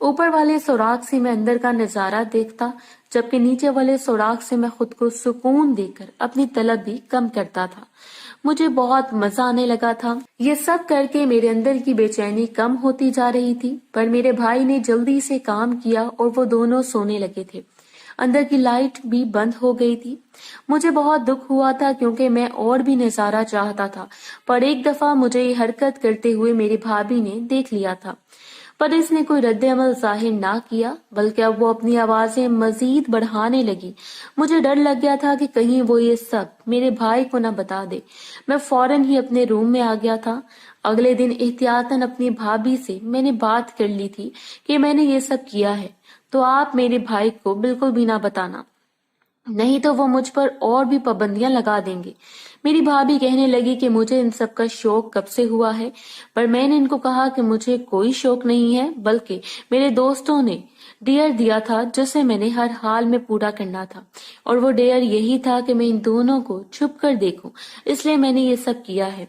اوپر والے سوراخ سے میں اندر کا نظارہ دیکھتا، جبکہ نیچے والے سوراخ سے میں خود کو سکون دے کر اپنی طلب بھی کم کرتا تھا۔ مجھے بہت مزہ آنے لگا تھا۔ یہ سب کر کے میرے اندر کی بے چینی کم ہوتی جا رہی تھی، پر میرے بھائی نے جلدی سے کام کیا اور وہ دونوں سونے لگے تھے۔ اندر کی لائٹ بھی بند ہو گئی تھی۔ مجھے بہت دکھ ہوا تھا کیونکہ میں اور بھی نظارہ چاہتا تھا، پر ایک دفعہ مجھے یہ حرکت کرتے ہوئے میری بھابھی نے دیکھ لیا تھا، پر اس نے کوئی رد عمل ظاہر نہ کیا، بلکہ اب وہ اپنی آوازیں مزید بڑھانے لگی۔ مجھے ڈر لگ گیا تھا کہ کہیں وہ یہ سب میرے بھائی کو نہ بتا دے۔ میں فوراً ہی اپنے روم میں آ گیا تھا۔ اگلے دن احتیاطاً اپنی بھابھی سے میں نے بات کر لی تھی کہ میں نے یہ سب کیا ہے، تو آپ میرے بھائی کو بالکل بھی نہ بتانا، نہیں تو وہ مجھ پر اور بھی پابندیاں لگا دیں گے۔ میری بھابھی کہنے لگی کہ مجھے ان سب کا شوق کب سے ہوا ہے، پر میں نے ان کو کہا کہ مجھے کوئی شوق نہیں ہے، بلکہ میرے دوستوں نے ڈیئر دیا تھا جسے میں نے ہر حال میں پورا کرنا تھا، اور وہ ڈیئر یہی تھا کہ میں ان دونوں کو چھپ کر دیکھوں، اس لیے میں نے یہ سب کیا ہے۔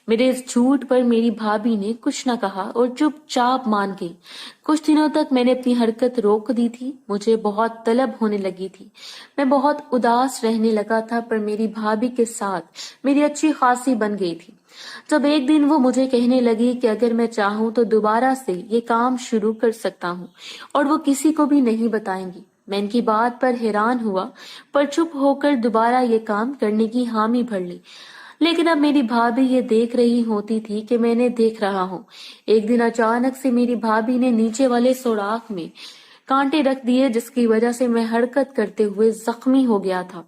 میرے اس جھوٹ پر میری بھابھی نے کچھ نہ کہا اور چپ چاپ مان گئی۔ کچھ دنوں تک میں نے اپنی حرکت روک دی تھی، مجھے بہت طلب ہونے لگی تھی، میں بہت اداس رہنے لگا تھا، پر میری بھابھی کے ساتھ میری اچھی خاصی بن گئی تھی۔ جب ایک دن وہ مجھے کہنے لگی کہ اگر میں چاہوں تو دوبارہ سے یہ کام شروع کر سکتا ہوں اور وہ کسی کو بھی نہیں بتائیں گی، میں ان کی بات پر حیران ہوا، پر چپ ہو کر دوبارہ یہ کام کرنے کی حامی بھر لی۔ لیکن اب میری بھابھی یہ دیکھ رہی ہوتی تھی کہ میں نے دیکھ رہا ہوں۔ ایک دن اچانک سے میری بھابھی نے نیچے والے سوراخ میں کانٹے رکھ دیے، جس کی وجہ سے میں حرکت کرتے ہوئے زخمی ہو گیا تھا۔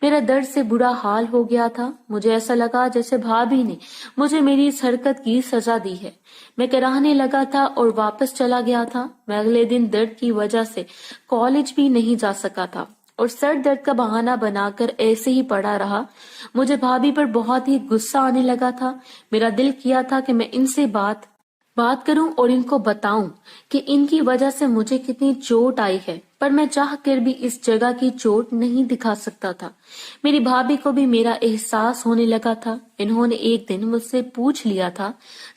میرا درد سے برا حال ہو گیا تھا۔ مجھے ایسا لگا جیسے بھابھی نے مجھے میری اس حرکت کی سزا دی ہے۔ میں کراہنے لگا تھا اور واپس چلا گیا تھا۔ میں اگلے دن درد کی وجہ سے کالج بھی نہیں جا سکا تھا اور سر درد کا بہانہ بنا کر ایسے ہی پڑا رہا۔ مجھے بھابھی پر بہت ہی غصہ آنے لگا تھا۔ میرا دل کیا تھا کہ میں ان سے بات کروں اور ان کو بتاؤں کہ ان کی وجہ سے مجھے کتنی چوٹ آئی ہے، پر میں چاہ کر بھی اس جگہ کی چوٹ نہیں دکھا سکتا تھا۔ میری بھابھی کو بھی میرا احساس ہونے لگا تھا۔ انہوں نے ایک دن مجھ سے پوچھ لیا تھا،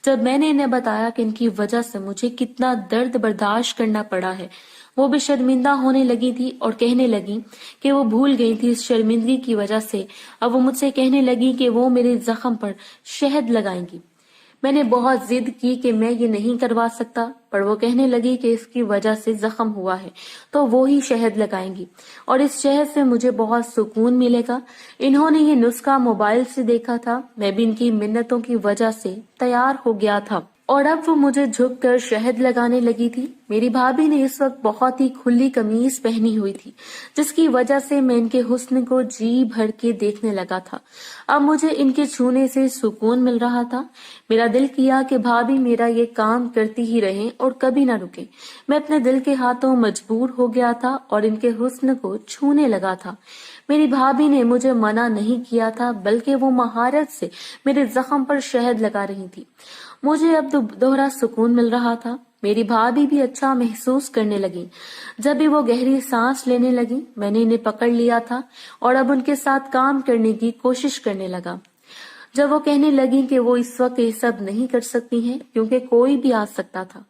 جب میں نے انہیں بتایا کہ ان کی وجہ سے مجھے کتنا درد برداشت کرنا پڑا ہے، وہ بھی شرمندہ ہونے لگی تھی اور کہنے لگی کہ وہ بھول گئی تھی اس شرمندگی کی وجہ سے۔ اب وہ مجھ سے کہنے لگی کہ وہ میرے زخم پر شہد لگائیں گی۔ میں نے بہت ضد کی کہ میں یہ نہیں کروا سکتا، پر وہ کہنے لگی کہ اس کی وجہ سے زخم ہوا ہے تو وہ ہی شہد لگائیں گی اور اس شہد سے مجھے بہت سکون ملے گا۔ انہوں نے یہ نسخہ موبائل سے دیکھا تھا، میں بھی ان کی منتوں کی وجہ سے تیار ہو گیا تھا اور اب وہ مجھے جھک کر شہد لگانے لگی تھی۔ میری بھابھی نے اس وقت بہت ہی کھلی قمیص پہنی ہوئی تھی، جس کی وجہ سے میں ان کے حسن کو جی بھر کے دیکھنے لگا تھا۔ اب مجھے ان کے چھونے سے سکون مل رہا تھا۔ میرا دل کیا کہ بھابھی میرا یہ کام کرتی ہی رہیں اور کبھی نہ رکیں۔ میں اپنے دل کے ہاتھوں مجبور ہو گیا تھا اور ان کے حسن کو چھونے لگا تھا۔ میری بھابھی نے مجھے منع نہیں کیا تھا، بلکہ وہ مہارت سے میرے زخم پر شہد لگا رہی تھی۔ مجھے اب دوہرا سکون مل رہا تھا۔ میری بھابھی بھی اچھا محسوس کرنے لگی۔ جب بھی وہ گہری سانس لینے لگی، میں نے انہیں پکڑ لیا تھا اور اب ان کے ساتھ کام کرنے کی کوشش کرنے لگا۔ جب وہ کہنے لگی کہ وہ اس وقت یہ سب نہیں کر سکتی ہیں کیونکہ کوئی بھی آ سکتا تھا،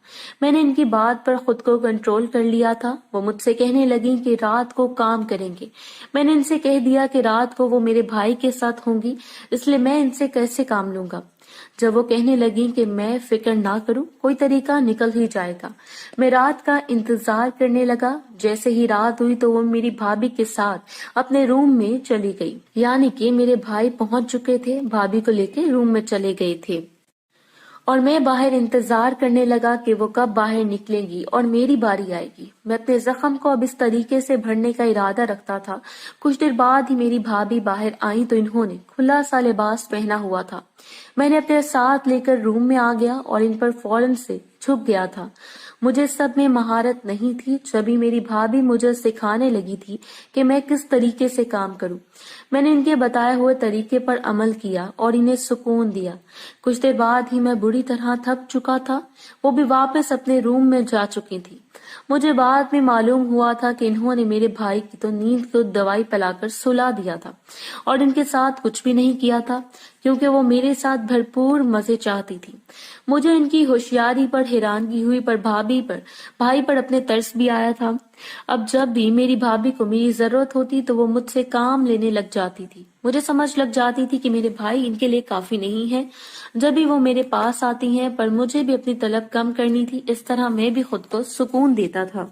میں نے ان کی بات پر خود کو کنٹرول کر لیا تھا۔ وہ مجھ سے کہنے لگی کہ رات کو کام کریں گے۔ میں نے ان سے کہہ دیا کہ رات کو وہ میرے بھائی کے ساتھ ہوں گی، اس لیے میں ان سے کیسے کام لوں گا۔ جب وہ کہنے لگی کہ میں فکر نہ کروں، کوئی طریقہ نکل ہی جائے گا، میں رات کا انتظار کرنے لگا۔ جیسے ہی رات ہوئی تو وہ میری بھابھی کے ساتھ اپنے روم میں چلی گئی، یعنی کہ میرے بھائی پہنچ چکے تھے، بھابھی کو لے کے روم میں چلے گئے تھے اور میں باہر انتظار کرنے لگا کہ وہ کب باہر نکلیں گی اور میری باری آئے گی۔ میں اپنے زخم کو اب اس طریقے سے بھرنے کا ارادہ رکھتا تھا۔ کچھ دیر بعد ہی میری بھابھی باہر آئیں تو انہوں نے کھلا سا لباس پہنا ہوا تھا۔ میں نے اپنے ساتھ لے کر روم میں آ گیا اور ان پر فوراً سے چھپ گیا تھا۔ مجھے سب میں مہارت نہیں تھی، جبھی میری بھابھی مجھے سکھانے لگی تھی کہ میں کس طریقے سے کام کروں۔ میں نے ان کے بتائے ہوئے طریقے پر عمل کیا اور انہیں سکون دیا۔ کچھ دیر بعد ہی میں بری طرح تھک چکا تھا، وہ بھی واپس اپنے روم میں جا چکی تھی۔ مجھے بعد میں معلوم ہوا تھا کہ انہوں نے میرے بھائی کی تو نیند کو دوائی پلا کر سلا دیا تھا اور ان کے ساتھ کچھ بھی نہیں کیا تھا۔ کیونکہ وہ میرے ساتھ بھرپور مزے چاہتی تھی۔ مجھے ان کی ہوشیاری پر حیرانگی ہوئی، پر بھائی پر اپنے ترس بھی آیا تھا۔ اب جب بھی میری بھابھی کو میری ضرورت ہوتی تو وہ مجھ سے کام لینے لگ جاتی تھی۔ مجھے سمجھ لگ جاتی تھی کہ میرے بھائی ان کے لیے کافی نہیں ہے، جب بھی وہ میرے پاس آتی ہیں، پر مجھے بھی اپنی طلب کم کرنی تھی۔ اس طرح میں بھی خود کو سکون دیتا تھا۔